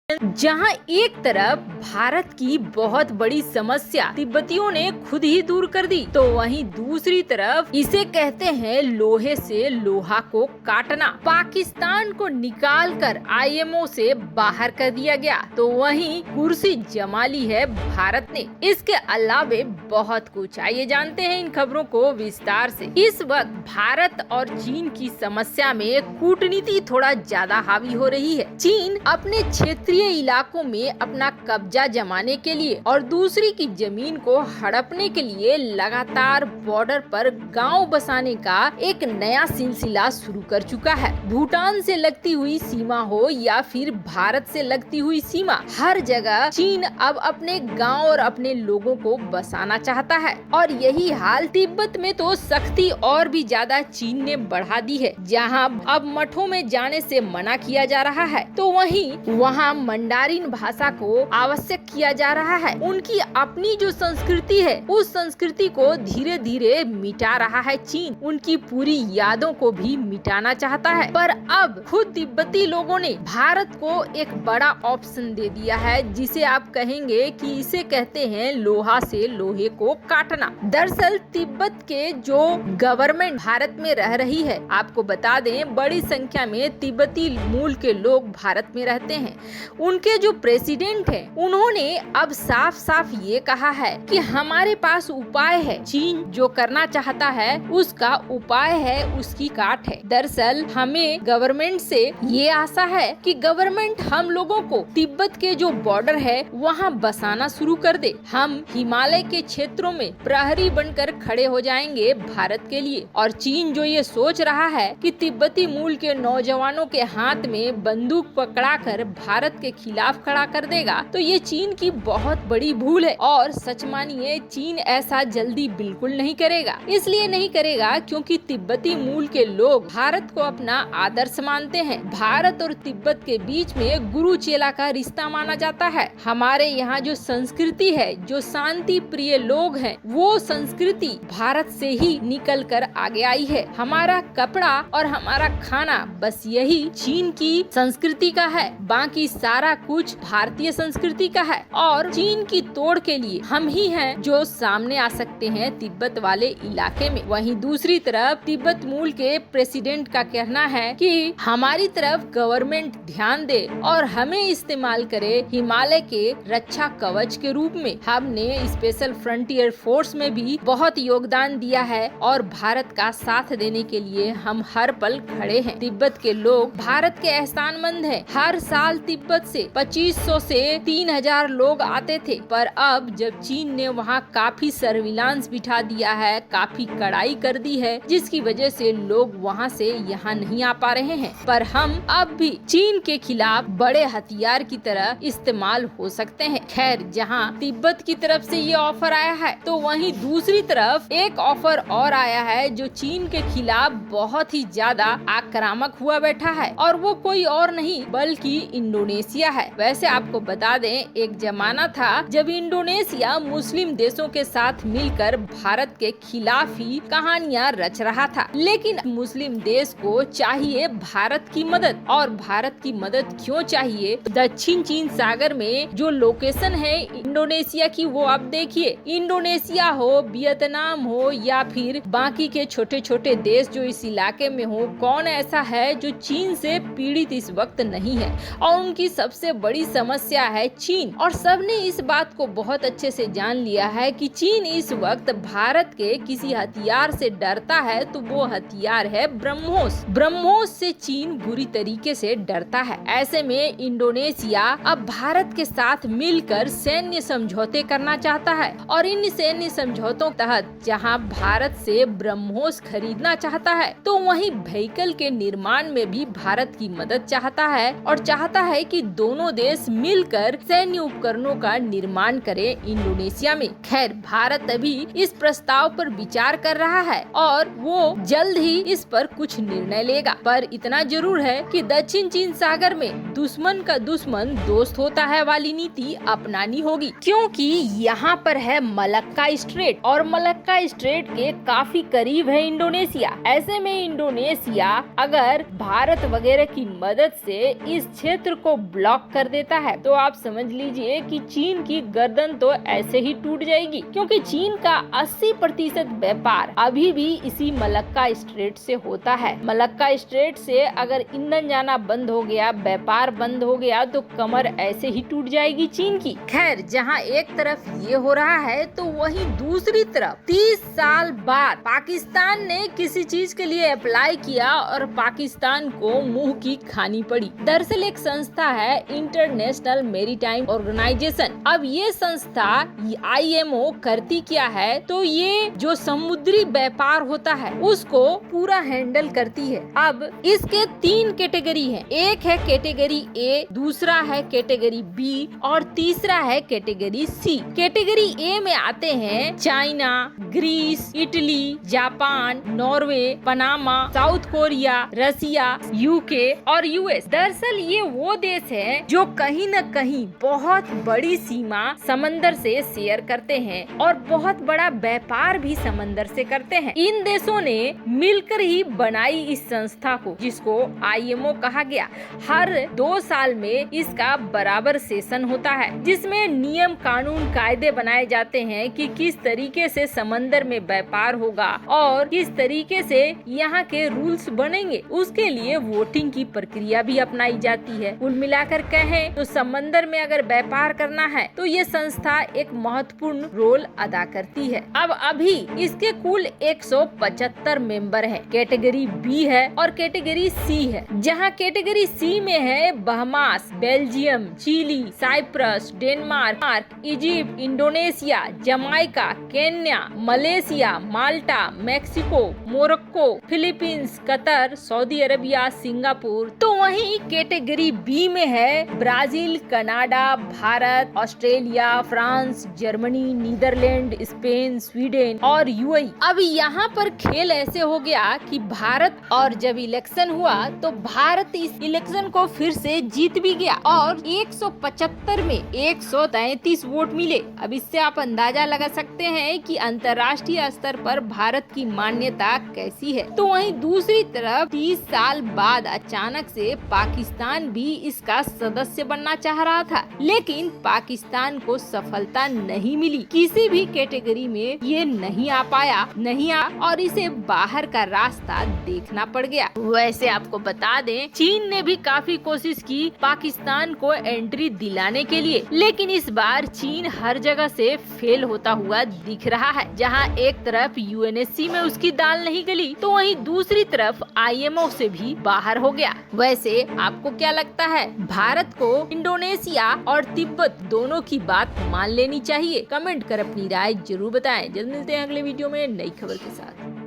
जहां एक तरफ भारत की बहुत बड़ी समस्या तिब्बतियों ने खुद ही दूर कर दी, तो वहीं दूसरी तरफ इसे कहते हैं लोहे से लोहा को काटना। पाकिस्तान को निकालकर आईएमओ से बाहर कर दिया गया, तो वहीं कुर्सी जमा ली है भारत ने। इसके अलावे बहुत कुछ, आइए जानते हैं इन खबरों को विस्तार से। इस वक्त भारत और चीन की समस्या में कूटनीति थोड़ा ज्यादा हावी हो रही है। चीन अपने क्षेत्रीय इलाकों में अपना कब्जा जमाने के लिए और दूसरी की जमीन को हड़पने के लिए लगातार बॉर्डर पर गांव बसाने का एक नया सिलसिला शुरू कर चुका है। भूटान से लगती हुई सीमा हो या फिर भारत से लगती हुई सीमा, हर जगह चीन अब अपने गांव और अपने लोगों को बसाना चाहता है। और यही हाल तिब्बत में तो सख्ती और भी ज्यादा चीन ने बढ़ा दी है। जहां अब मठों में जाने से मना किया जा रहा है, तो वहीं वहां मंडारिन भाषा को आवश्यक किया जा रहा है। उनकी अपनी जो संस्कृति है, उस संस्कृति को धीरे धीरे मिटा रहा है चीन। उनकी पूरी यादों को भी मिटाना चाहता है। पर अब खुद तिब्बती लोगों ने भारत को एक बड़ा ऑप्शन दे दिया है, जिसे आप कहेंगे कि इसे कहते हैं लोहा से लोहे को काटना। दरअसल तिब्बत के जो गवर्नमेंट भारत में रह रही है, आपको बता दें बड़ी संख्या में तिब्बती मूल के लोग भारत में रहते हैं। उनके जो प्रेसिडेंट हैं, उन्होंने अब साफ साफ ये कहा है कि हमारे पास उपाय है। चीन जो करना चाहता है उसका उपाय है, उसकी काट है। दरअसल हमें गवर्नमेंट से ये आशा है कि गवर्नमेंट हम लोगों को तिब्बत के जो बॉर्डर है वहाँ बसाना शुरू कर दे। हम हिमालय के क्षेत्रों में प्रहरी बनकर खड़े हो जाएंगे भारत के लिए। और चीन जो ये सोच रहा है कि तिब्बती मूल के नौजवानों के हाथ में बंदूक पकड़ाकर भारत के खिलाफ खड़ा कर देगा, तो ये चीन की बहुत बड़ी भूल है। और सच मानिए चीन ऐसा जल्दी बिल्कुल नहीं करेगा। इसलिए नहीं करेगा क्योंकि तिब्बती मूल के लोग भारत को अपना आदर्श मानते हैं। भारत और तिब्बत के बीच में गुरु चेला का रिश्ता माना जाता है। हमारे यहाँ जो संस्कृति है, जो शांति प्रिय लोग हैं, वो संस्कृति भारत से ही निकल कर आगे आई है। हमारा कपड़ा और हमारा खाना बस यही चीन की संस्कृति का है, बाकी सारा कुछ भारतीय संस्कृति का है। और चीन की तोड़ के लिए हम ही हैं जो सामने आ सकते हैं तिब्बत वाले इलाके में। वहीं दूसरी तरफ तिब्बत मूल के प्रेसिडेंट का कहना है कि हमारी तरफ गवर्नमेंट ध्यान दे और हमें इस्तेमाल करे हिमालय के रक्षा कवच के रूप में। हमने स्पेशल फ्रंटियर फोर्स में भी बहुत योगदान दिया है और भारत का साथ देने के लिए हम हर पल खड़े हैं। तिब्बत के लोग भारत के एहसानमंद हैं। हर साल तिब्बत से 2500 से 3000 लोग आते थे, पर अब जब चीन ने वहाँ काफी सर्विलांस बिठा दिया है, काफी कड़ाई कर दी है, जिसकी वजह से लोग वहाँ से यहाँ नहीं आ पा रहे हैं। पर हम अब भी चीन के खिलाफ बड़े हथियार की तरह इस्तेमाल हो सकते हैं। खैर, जहाँ तिब्बत की तरफ से ये ऑफर आया है, तो वहीं दूसरी तरफ एक ऑफर और आया है जो चीन के खिलाफ बहुत ही ज्यादा आक्रामक हुआ बैठा है, और वो कोई और नहीं बल्कि इंडोनेशिया है। वैसे आपको बता दें, एक जमाना था जब इंडोनेशिया मुस्लिम देशों के साथ मिलकर भारत के खिलाफ ही कहानियां रच रहा था। लेकिन मुस्लिम देश को चाहिए भारत की मदद। और भारत की मदद क्यों चाहिए? दक्षिण चीन सागर में जो लोकेशन है इंडोनेशिया की, वो आप देखिए। इंडोनेशिया हो, वियतनाम हो या फिर बाकी के छोटे छोटे देश जो इस इलाके में हो, कौन ऐसा है जो चीन से पीड़ित इस वक्त नहीं है? और उनकी सबसे बड़ी समस्या है चीन। और सबने इस बात को बहुत अच्छे से जान लिया है कि चीन इस वक्त भारत के किसी हथियार से डरता है तो वो हथियार है ब्रह्मोस। ब्रह्मोस से चीन बुरी तरीके से डरता है। ऐसे में इंडोनेशिया अब भारत के साथ मिलकर सैन्य समझौते करना चाहता है। और इन सैन्य समझौतों तहत जहां भारत से ब्रह्मोस खरीदना चाहता है, तो वहीं व्हीकल के निर्माण में भी भारत की मदद चाहता है। और चाहता है कि दोनों देश मिलकर सैन्य उपकरणों का निर्माण करें इंडोनेशिया में। खैर, भारत अभी इस प्रस्ताव पर विचार कर रहा है और वो जल्द ही इस पर कुछ निर्णय लेगा। पर इतना जरूर है कि दक्षिण चीन सागर में दुश्मन का दुश्मन दोस्त होता है वाली नीति अपनानी होगी। क्योंकि यहाँ पर है मलक्का स्ट्रेट और मलक्का स्ट्रेट के काफी करीब है इंडोनेशिया। ऐसे में इंडोनेशिया अगर भारत वगैरह की मदद से इस क्षेत्र को ब्लॉक कर देता है तो आप समझ लीजिए कि चीन की गर्दन तो ऐसे ही टूट जाएगी, क्योंकि चीन का 80% व्यापार अभी भी इसी मलक्का स्ट्रेट से होता है। मलक्का स्ट्रेट से अगर ईंधन जाना बंद हो गया, व्यापार बंद हो गया तो कमर ऐसे ही टूट जाएगी चीन की। खैर, जहां एक तरफ ये हो रहा है तो वहीं दूसरी तरफ 30 साल बाद पाकिस्तान ने किसी चीज के लिए अप्लाई किया और पाकिस्तान को मुंह की खानी पड़ी। दरअसल एक संस्था है इंटरनेशनल मैरीटाइम ऑर्गेनाइजेशन। अब ये संस्था IMO करती क्या है, तो ये जो समुद्री व्यापार होता है उसको पूरा हैंडल करती है। अब इसके 3 कैटेगरी है, एक है कैटेगरी A, दूसरा है कैटेगरी B और तीसरा है कैटेगरी C। कैटेगरी A में आते हैं China, Greece, Italy, Japan, Norway, Panama, South Korea, Russia, UK और US। दरअसल ये वो देश है जो कहीं न कहीं बहुत बड़ी सीमा समंदर से शेयर करते हैं और बहुत बड़ा व्यापार भी समंदर से करते हैं। इन देशों ने मिलकर ही बनाई इस संस्था को, जिसको IMO कहा गया। हर 2 साल में इसका बराबर सेशन होता है, जिसमें नियम कानून कायदे बनाए जाते हैं कि किस तरीके से समंदर में व्यापार होगा और किस तरीके से यहाँ के रूल्स बनेंगे। उसके लिए वोटिंग की प्रक्रिया भी अपनाई जाती है। कुल मिलाकर कहें तो समंदर में अगर व्यापार करना है तो ये संस्था एक महत्वपूर्ण रोल अदा करती है। अब अभी इसके कुल 175 मेंबर हैं। कैटेगरी B है और कैटेगरी C है, जहाँ कैटेगरी C में है Bahamas, Belgium, Chile, Cyprus, Denmark, Egypt, Indonesia, Jamaica, Kenya, Malaysia, Malta, Mexico, Morocco, Philippines, Qatar, Saudi Arabia, Singapore. तो वहीं कैटेगरी B में है Brazil, Canada, Bharat, Australia, France, Germany, Netherland, Spain, Sweden और UAE। अब यहाँ पर खेल ऐसे हो गया कि भारत, और जब इलेक्शन हुआ तो भारत इस इलेक्शन को फिर से जीत भी गया और 175 में 133 वोट मिले। अब इससे आप अंदाजा लगा सकते हैं कि अंतर्राष्ट्रीय स्तर पर भारत की मान्यता कैसी है। तो वहीं दूसरी तरफ 30 साल बाद अचानक से पाकिस्तान भी इसका सदस्य बनना चाह रहा था, लेकिन पाकिस्तान को सफलता नहीं मिली। किसी भी कैटेगरी में ये नहीं आ पाया और इसे बाहर का रास्ता देखना पड़ गया। वैसे आपको बता दें, चीन ने भी काफी कोशिश की पाकिस्तान को एंट्री दिलाने के लिए, लेकिन इस बार चीन हर जगह से फेल होता हुआ दिख रहा है। जहां एक तरफ UNSC में उसकी दाल नहीं गली तो वहीं दूसरी तरफ IMO से भी बाहर हो गया। वैसे आपको क्या लगता है, भारत को इंडोनेशिया और तिब्बत दोनों की बात मान लेनी चाहिए? कमेंट कर अपनी राय जरूर बताएं। जल्द मिलते हैं अगले वीडियो में नई खबर के साथ।